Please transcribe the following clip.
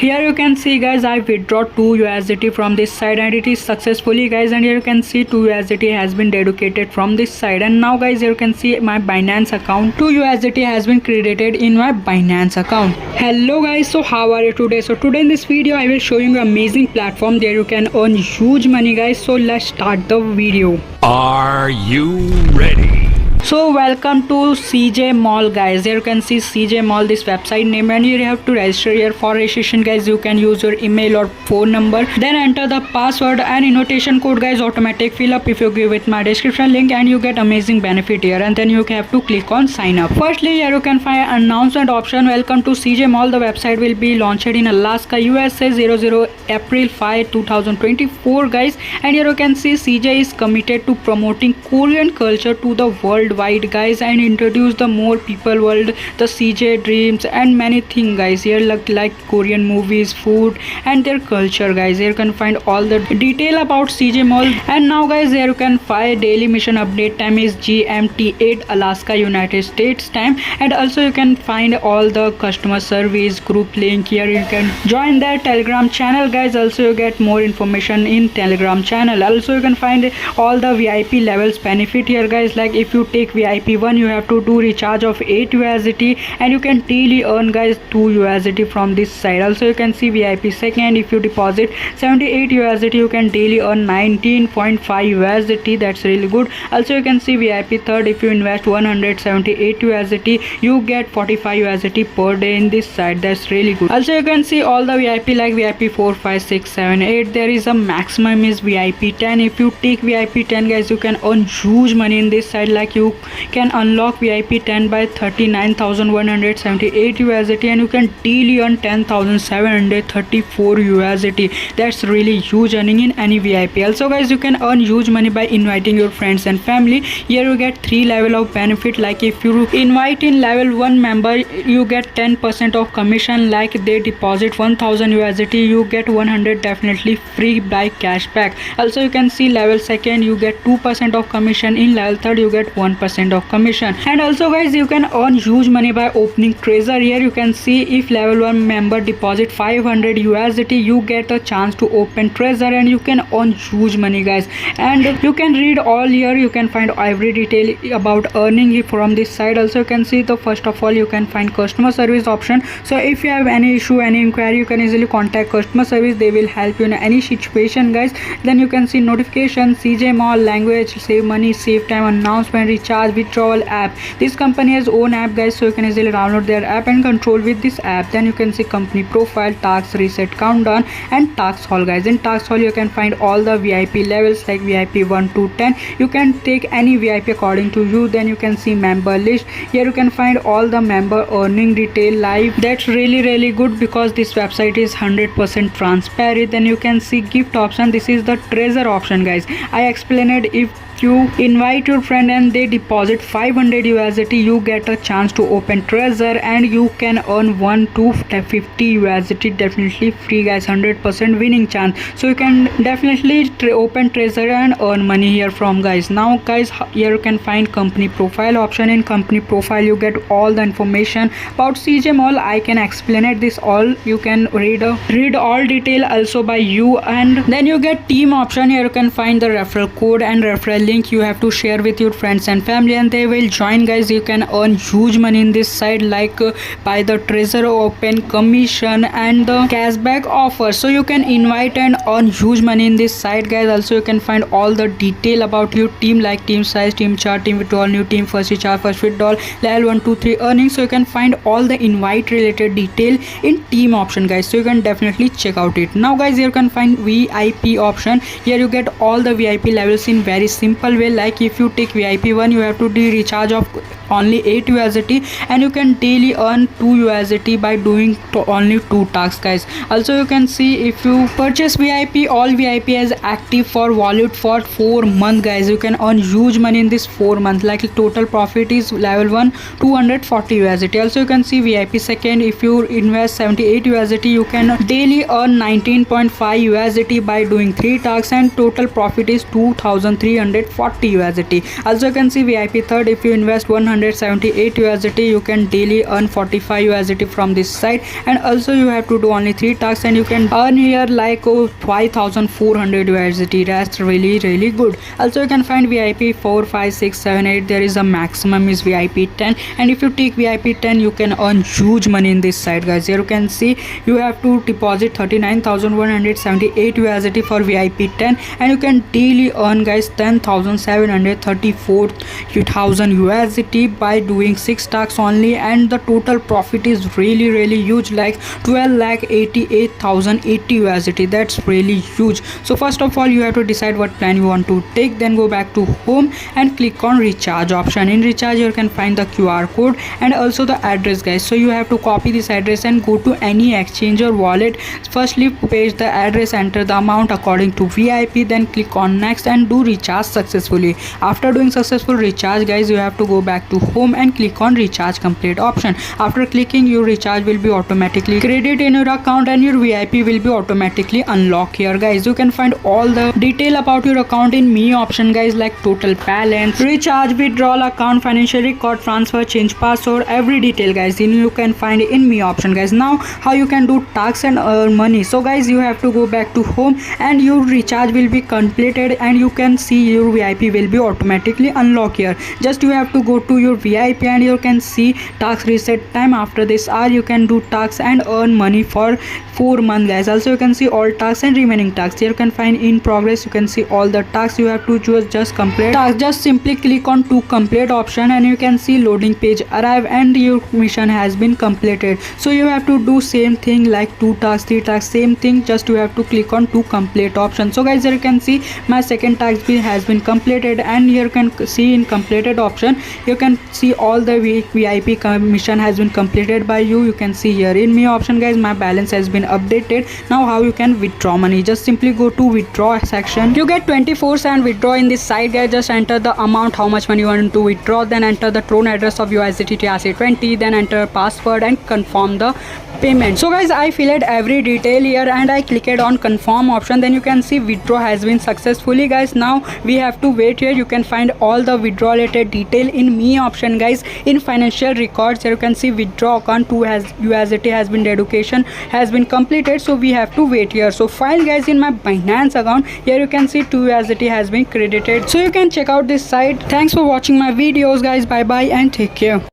Here you can see guys, I withdraw 2 USDT from this side and it is successfully guys, and here you can see 2 USDT has been dedicated from this side. And now guys, here you can see my Binance account, 2 USDT has been credited in my Binance account. Hello guys, so how are you today? So today in this video I will show you an amazing platform there you can earn huge money guys. So let's start the video. Are you ready? So welcome to CJ Mall guys. Here you can see CJ Mall, this website name, and you have to register here. For registration guys, you can use your email or phone number, then enter the password and invitation code guys, automatic fill up if you give it my description link, and you get amazing benefit here. And then you have to click on sign up. Firstly here you can find announcement option. Welcome to CJ Mall. The website will be launched in Alaska, USA 00 April 5 2024 guys. And here you can see CJ is committed to promoting Korean culture to the worldwide guys, and introduce the more people world the CJ dreams and many things guys. Here like Korean movies, food and their culture guys. Here you can find all the detail about CJ Mall. And now guys, here you can find daily mission update time is GMT 8 Alaska United States time, and also you can find all the customer service group link. Here you can join their Telegram channel guys. Also you get more information in Telegram channel. Also you can find all the VIP levels benefit here guys. Like if you take VIP 1, you have to do recharge of 8 USDT and you can daily earn guys 2 USDT from this side. Also you can see VIP second, if you deposit 78 USDT you can daily earn 19.5 USDT. That's really good. Also you can see VIP third, if you invest 178 USDT you get 45 USDT per day in this side. That's really good. Also you can see all the VIP like VIP 4, 5, 6, 7, 8. There is a maximum is VIP 10. If you take VIP 10 guys, you can earn huge money in this side. Like you can unlock VIP 10 by 39,178 USDT and you can daily earn 10,734 USDT. That's really huge earning in any VIP. Also guys, you can earn huge money by inviting your friends and family. Here you get 3 level of benefit. Like if you invite in level 1 member, you get 10% of commission. Like they deposit 1000 USDT, you get 100 definitely free by cashback. Also you can see level second, you get 2% of commission. In level third you get 1% of commission. And also guys, you can earn huge money by opening treasure. Here you can see if level 1 member deposit 500 USDT, you get a chance to open treasure and you can earn huge money guys. And you can read all here, you can find every detail about earning from this side. Also you can see the first of all you can find customer service option. So if you have any issue, any inquiry, you can easily contact customer service. They will help you in any situation guys. Then you can see notification, CJ Mall, language, save money, save time, announcement, recharge, withdrawal app. This company has own app guys, so you can easily download their app and control with this app. Then you can see company profile, tax reset countdown and tax hall guys. In tax hall you can find all the VIP levels like VIP 1 to 10. You can take any VIP according to you. Then you can see member list. Here you can find all the member earning detail live. That's really good because this website is 100% transparent. Then you can see gift option. This is the treasure option guys. I explained it. If you invite your friend and they deposit 500 USDT, you get a chance to open treasure and you can earn 1 to 50 USDT definitely free guys. 100% winning chance. So you can definitely open treasure and earn money here from guys. Now guys, here you can find company profile option. In company profile you get all the information about CJ Mall. I can explain it this all. You can read all detail also by you. And then you get team option. Here you can find the referral code and referral link. You have to share with your friends and family and they will join guys. You can earn huge money in this side like by the treasure open commission and the cashback offer. So you can invite and earn huge money in this side guys. Also you can find all the detail about your team like team size, team chart, team withdrawal, new team, first recharge, first withdrawal, level 1, 2, 3 earnings. So you can find all the invite related detail in team option guys. So you can definitely check out it. Now guys, here you can find VIP option. Here you get all the VIP levels in very simple way. Like if you take VIP 1, you have to do recharge of only 8 USDT and you can daily earn 2 USDT by doing only 2 tasks guys. Also you can see if you purchase VIP, all VIP is active for wallet for 4 months guys. You can earn huge money in this 4 months. Like total profit is level 1 240 USDT. Also you can see VIP second, if you invest 78 USDT you can daily earn 19.5 USDT by doing 3 tasks and total profit is 2340 140 USDT. Also you can see VIP third, if you invest 178 USDT, you can daily earn 45 USDT from this site. And also you have to do only 3 tasks and you can earn here like 5400 USDT. That's really good. Also you can find VIP 4, 5, 6, 7, 8. There is a maximum is VIP 10, and if you take VIP 10 you can earn huge money in this site, guys. Here you can see you have to deposit 39,178 USDT for VIP 10, and you can daily earn, guys, 10,734,000 USDT by doing 6 tasks only, and the total profit is really huge, like 12,88,080 USDT. That's really huge. So first of all you have to decide what plan you want to take, then go back to home and click on recharge option. In recharge you can find the QR code and also the address, guys. So you have to copy this address and go to any exchange or wallet. Firstly paste the address, enter the amount according to VIP, then click on next and do recharge successfully. After doing successful recharge, guys, you have to go back to home and click on recharge complete option. After clicking, your recharge will be automatically credited in your account and your VIP will be automatically unlocked. Here, guys, you can find all the detail about your account in me option, guys, like total balance, recharge, withdrawal, account, financial record, transfer, change password, every detail, guys, you can find in me option, guys. Now how you can do tasks and earn money. So guys, you have to go back to home and your recharge will be completed and you can see your VIP will be automatically unlocked. Here just you have to go to your VIP and you can see task reset time. After this hour you can do tasks and earn money for 4 months, guys. Also you can see all tasks and remaining tasks. Here you can find in progress, you can see all the tasks. You have to choose just complete task. Just simply click on to complete option and you can see loading page arrive and your mission has been completed. So you have to do same thing like 2 tasks, 3 tasks, same thing, just you have to click on to complete option. So guys, here you can see my second task has been completed, and here you can see in completed option you can see all the VIP mission has been completed by you. You can see here in me option, guys, my balance has been updated. Now how you can withdraw money, just simply go to withdraw section. You get 24/7 withdraw in this site, guys. Just enter the amount, how much money you want to withdraw, then enter the Tron address of USDT TRC20, then enter password and confirm the payment. So guys, I filled every detail here and I clicked on confirm option. Then you can see withdraw has been successfully, guys. Now we have to wait. Here you can find all the withdraw related detail in me option, guys. In financial records, here you can see withdraw account 2 has USDT has been dedication has been completed, so we have to wait here. So fine, guys, in my Binance account, here you can see 2 USDT has been credited, so you can check out this site. Thanks for watching my videos, guys. Bye bye and take care.